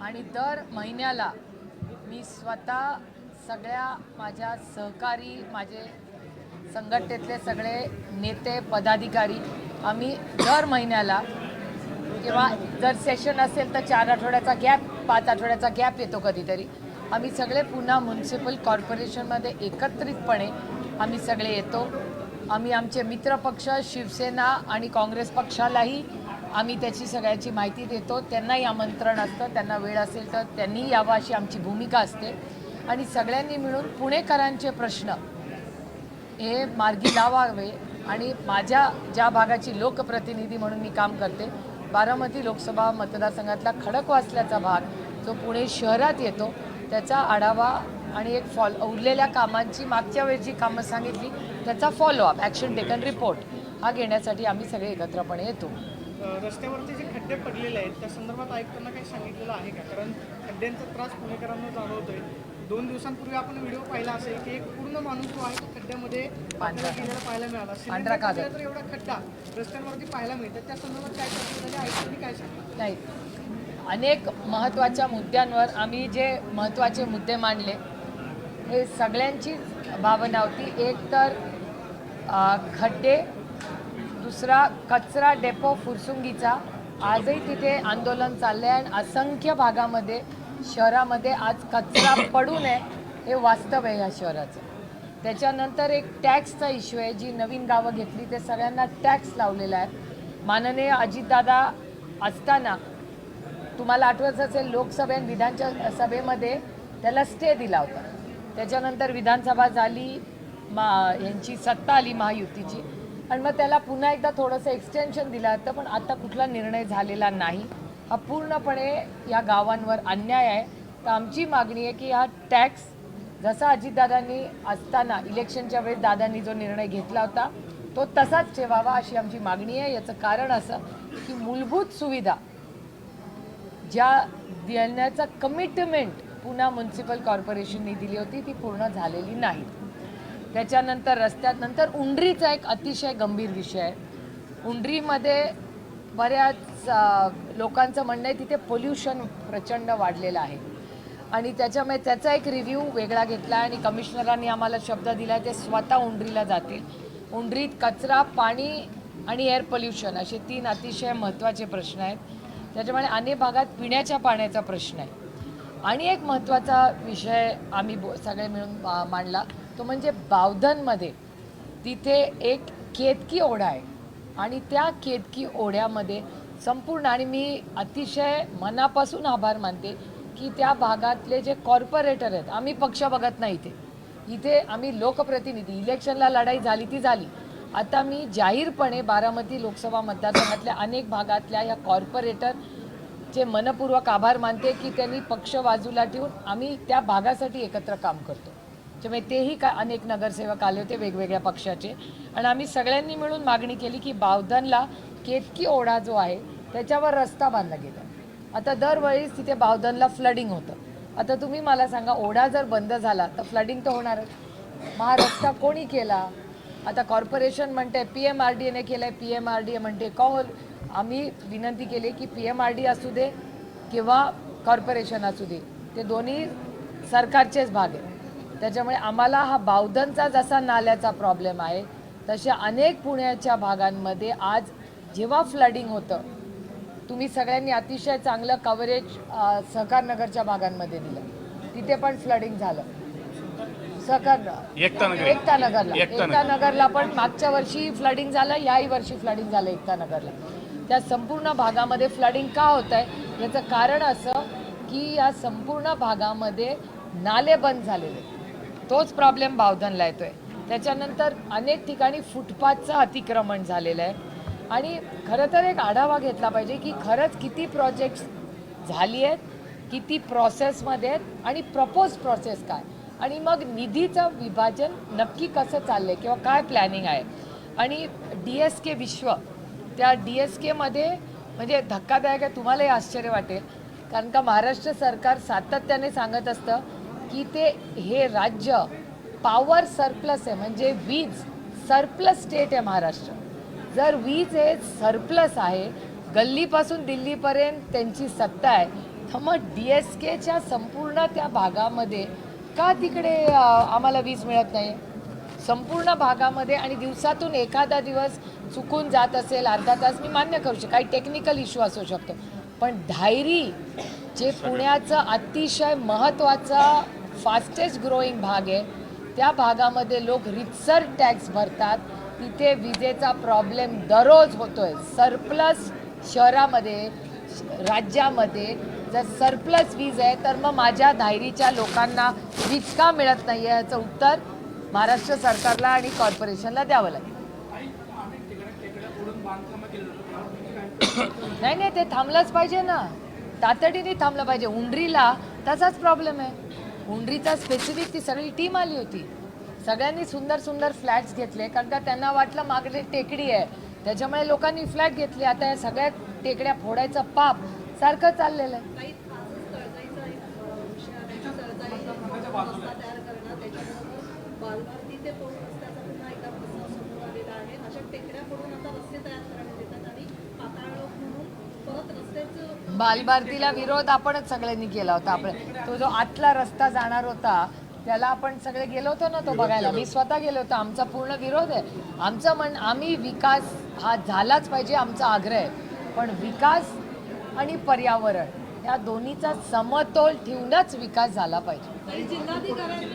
आणि दर महिन्याला मी स्वतः सगळ्या माझ्या सहकारी, माझे संघटनेतले सगळे नेते पदाधिकारी आम्ही दर महिन्याला किंवा जर सेशन असेल तर 4 आठवड्याचा गॅप, 5 आठवड्याचा गॅप येतो कधीतरी, आम्ही सगळे पुन्हा म्युनिसिपल कॉर्पोरेशनमध्ये एकत्रितपणे आम्ही सगळे येतो. आम्ही आमचे मित्रपक्ष शिवसेना आणि काँग्रेस पक्षालाही आम्ही त्याची सगळ्याची माहिती देतो. त्यांनाही आमंत्रण असतं, त्यांना वेळ असेल तर त्यांनी यावं अशी आमची भूमिका असते. आणि सगळ्यांनी मिळून पुणेकरांचे प्रश्न हे मार्गी लावावे. आणि माझ्या ज्या भागाची लोकप्रतिनिधी म्हणून मी काम करते, बारामती लोकसभा मतदारसंघातला खडकवासल्याचा भाग जो पुणे शहरात येतो, त्याचा आढावा आणि एक उरलेल्या कामांची मागच्या वेळी जी कामं सांगितली त्याचा फॉलोअप, ॲक्शन टेकन रिपोर्ट हा घेण्यासाठी आम्ही सगळे एकत्रपणे येतो. रस्त्यावरचे जे खड्डे पडलेले आहेत त्या संदर्भात आयुक्तांना काही सांगितलेलं आहे का? कारण खड्ड्यांचा त्रास पुणेकरांना जाणवतोय. 2 दिवसांपूर्वी आपण व्हिडिओ पाहिला असेल की एक पूर्ण माणूस जो आहे तो खड्ड्यामध्ये गेलेला पाहायला मिळाला. तर एवढा खड्डा रस्त्यांवरती पाहायला मिळतात, त्या संदर्भात काय चर्चा झाली, आयुक्तांनी काय सांगितलं? नाही, अनेक महत्त्वाच्या मुद्द्यांवर आम्ही जे महत्त्वाचे मुद्दे मांडले हे सगळ्यांची भावना होती. एक तर खड्डे, दुसरा कचरा डेपो फुरसुंगीचा, आजही तिथे आंदोलन चाललं आहे. आणि असंख्य भागामध्ये शहरामध्ये आज कचरा पडू नये हे वास्तव आहे ह्या शहराचं. त्याच्यानंतर एक टॅक्सचा इश्यू आहे. जी नवीन गावं घेतली ते सगळ्यांना टॅक्स लावलेला आहे. माननीय अजितदादा असताना तुम्हाला आठवत असेल लोकसभेत विधानच्या सभेमध्ये त्याला स्टे दिला होता. त्याच्यानंतर विधानसभा झाली, यांची सत्ता आली महायुतीची, आणि मग त्याला पुन्हा एकदा थोडंसं एक्सटेन्शन दिलं होतं. पण आता कुठला निर्णय झालेला नाही. हा पूर्णपणे या गावांवर अन्याय आहे. तर आमची मागणी आहे की हा टॅक्स जसा अजितदादांनी असताना इलेक्शनच्या वेळेस दादांनी जो निर्णय घेतला होता तो तसाच ठेवावा अशी आमची मागणी आहे. याचं कारण असं की मूलभूत सुविधा ज्या देण्याचा कमिटमेंट पुन्हा म्युनिसिपल कॉर्पोरेशनने दिली होती ती पूर्ण झालेली नाही. त्याच्यानंतर रस्त्यानंतर उंडरीचा एक अतिशय गंभीर विषय आहे. उंडरीमध्ये बऱ्याच लोकांचं म्हणणं आहे तिथे पोल्युशन प्रचंड वाढलेलं आहे. आणि त्याच्यामुळे त्याचा एक रिव्ह्यू वेगळा घेतला आहे. आणि कमिशनरांनी आम्हाला शब्द दिला आहे ते स्वतः उंडरीला जातील. उंडरीत कचरा, पाणी आणि एअर पोल्युशन असे 3 अतिशय महत्त्वाचे प्रश्न आहेत. त्याच्यामुळे अनेक भागात पिण्याच्या पाण्याचा प्रश्न आहे. आणि एक महत्त्वाचा विषय आम्ही सगळे मिळून मांडला तो म्हणजे बावधनमध्ये तिथे एक केतकी ओढा आहे. आणि त्या केतकी ओढ्यामध्ये संपूर्ण, आणि मी अतिशय मनापासून आभार मानते की त्या भागातले जे कॉर्पोरेटर आहेत, आम्ही पक्ष बघत नाही इथे आम्ही लोकप्रतिनिधी, इलेक्शनला लढाई झाली ती झाली. आता मी जाहीरपणे बारामती लोकसभा मतदारसंघातल्या अनेक भागातल्या या कॉर्पोरेटरचे मनपूर्वक आभार मानते की त्यांनी पक्ष बाजूला ठेवून आम्ही त्या भागासाठी एकत्र काम करतो. त्यामुळे तेही अनेक नगरसेवक आले होते वेगवेगळ्या पक्षाचे. आणि आम्ही सगळ्यांनी मिळून मागणी केली की बावधनला केतकी ओढा जो आहे त्याच्यावर रस्ता बांधला गेला. आता दरवेळीच तिथे बावधनला फ्लडिंग होतं. आता तुम्ही मला सांगा, ओढा जर बंद झाला तर फ्लडिंग तर होणारच. हा रस्ता कोणी केला? आता कॉर्पोरेशन म्हणते PMRDAने केलं आहे, PMRDA म्हणते कॉल. आम्ही विनंती केली की PMRDA असू दे किंवा कॉर्पोरेशन असू दे, ते दोन्ही सरकारचेच भाग आहे. त्याच्यामुळे आम्हाला हा बावधनचा जसा नाल्याचा प्रॉब्लेम आहे तसे अनेक पुण्याच्या भागांमध्ये आज जेव्हा फ्लडिंग होतं, तुम्ही सगळ्यांनी अतिशय चांगलं कव्हरेज सहकारनगरच्या भागांमध्ये दिलं. तिथे पण फ्लडिंग झालं. एकता नगरला पण मागच्या वर्षी फ्लडिंग झालं, याही वर्षी फ्लडिंग झालं एकता नगरला. त्या संपूर्ण भागामध्ये फ्लडिंग का होत आहे याचं कारण असं की या संपूर्ण भागामध्ये नाले बंद झालेले, तोच प्रॉब्लेम बावधनला येतोय. त्याच्यानंतर अनेक ठिकाणी फुटपाथचं अतिक्रमण झालेलं आहे. आणि खरं तर एक आढावा घेतला पाहिजे की खरंच किती प्रोजेक्ट्स झाली आहेत, किती प्रोसेसमध्ये आहेत आणि प्रपोज प्रोसेस काय, आणि मग निधीचं विभाजन नक्की कसं चाललं आहे किंवा काय प्लॅनिंग आहे. आणि DSK विश्व, त्या DSKमध्ये म्हणजे धक्कादायक आहे, तुम्हालाही आश्चर्य वाटेल, कारण का महाराष्ट्र सरकार सातत्याने सांगत असतं की हे राज्य पॉवर सरप्लस आहे, म्हणजे वीज सरप्लस स्टेट आहे महाराष्ट्र. जर वीज हे सरप्लस आहे, गल्लीपासून दिल्लीपर्यंत त्यांची सत्ता आहे, तर मग DSKच्या संपूर्ण त्या भागामध्ये का तिकडे आम्हाला वीज मिळत नाही? संपूर्ण भागामध्ये आणि दिवसातून एखादा दिवस चुकून जात असेल अर्धा तास मी मान्य करू शकतो, काही टेक्निकल इश्यू असू शकतो, पण धायरी जे पुण्याचं अतिशय महत्त्वाचा फास्टेस्ट ग्रोईंग भाग आहे त्या भागामध्ये लोक रितसर टॅक्स भरतात, तिथे विजेचा प्रॉब्लेम दररोज होतोय. सरप्लस शहरामध्ये राज्यामध्ये जर सरप्लस वीज आहे तर मग माझ्या धायरीच्या लोकांना वीज का मिळत नाही आहे याचं उत्तर महाराष्ट्र सरकारला आणि कॉर्पोरेशनला द्यावं लागेल. नाही नाही, ते थांबलंच पाहिजे ना, तातडीने थांबलं पाहिजे. उंडरीला तसाच प्रॉब्लेम आहे. उंडरीचा स्पेसिफिक ती सगळी टीम आली होती, सगळ्यांनी सुंदर सुंदर फ्लॅट्स घेतले कारण का त्यांना वाटलं मागले टेकडी आहे त्याच्यामुळे लोकांनी फ्लॅट घेतले. आता या सगळ्या टेकड्या फोडायचं पाप सारखं चाललेलं आहे. बालभारती ते पौर रस्त्याचा पुन्हा एकदा प्रस्ताव समोर आलेला आहे. अशा टेकड्या पडून आता रस्ते तयार करण्यात येतात आणि पाताळलोक म्हणून परत रस्त्याचं बालभारतीला विरोध आपणच सगळ्यांनी केला होता. तो जो आतला रस्ता जाणार होता त्याला आपण सगळे गेलो होतो ना तो बघायला, मी स्वतः गेलो होतो. आमचा पूर्ण विरोध आहे. आमचं आम्ही विकास हा झालाच पाहिजे आमचा आग्रह आहे, पण विकास आणि पर्यावरण या दोन्हीचा समतोल ठेवूनच विकास झाला पाहिजे. जिल्हाधिकारी